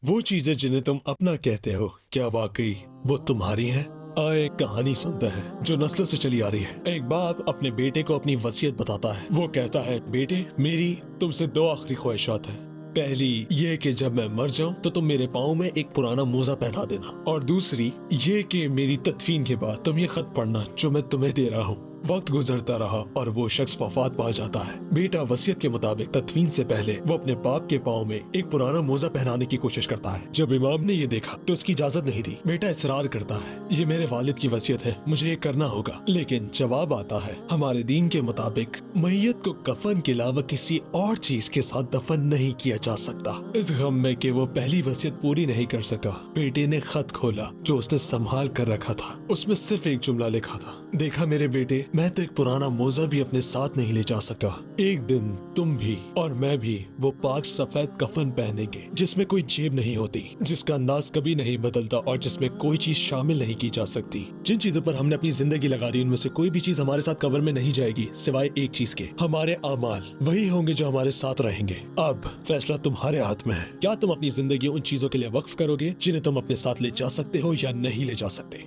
वो चीजें जिन्हें तुम अपना कहते हो, क्या वाकई वो तुम्हारी हैं? आए एक कहानी सुनते हैं जो नस्लों से चली आ रही है। एक बाप अपने बेटे को अपनी वसीयत बताता है। वो कहता है, बेटे मेरी तुमसे दो आखिरी ख्वाहिशात हैं। पहली ये कि जब मैं मर जाऊं तो तुम मेरे पाँव में एक पुराना मोजा पहना देना, और दूसरी ये कि मेरी तदफीन के बाद तुम ये खत पढ़ना जो मैं तुम्हें दे रहा हूँ। वक्त गुजरता रहा और वो शख्स वफात पा जाता है। बेटा वसीयत के मुताबिक तदफीन से पहले वो अपने बाप के पाँव में एक पुराना मोजा पहनाने की कोशिश करता है। जब इमाम ने ये देखा तो उसकी इजाजत नहीं दी। बेटा इसरार करता है, ये मेरे वालिद की वसीयत है, मुझे ये करना होगा। लेकिन जवाब आता है, हमारे दीन के मुताबिक मैयत को कफन के अलावा किसी और चीज के साथ दफन नहीं किया जा सकता। इस गम में कि वो पहली वसीयत पूरी नहीं कर सका, बेटे ने खत खोला जो उसने संभाल कर रखा था। उसमें सिर्फ एक जुमला लिखा था, देखा मेरे बेटे, मैं तो एक पुराना मोजा भी अपने साथ नहीं ले जा सका। एक दिन तुम भी और मैं भी वो पाक सफेद कफन पहनेंगे जिसमें कोई जेब नहीं होती, जिसका अंदाज कभी नहीं बदलता और जिसमें कोई चीज शामिल नहीं की जा सकती। जिन चीजों पर हमने अपनी जिंदगी लगा दी उनमें से कोई भी चीज हमारे साथ कब्र में नहीं जाएगी सिवाय एक चीज के, हमारे अमाल। वही होंगे जो हमारे साथ रहेंगे। अब फैसला तुम्हारे हाथ में है। क्या तुम अपनी जिंदगी उन चीजों के लिए वक्फ करोगे जिन्हें तुम अपने साथ ले जा सकते हो या नहीं ले जा सकते?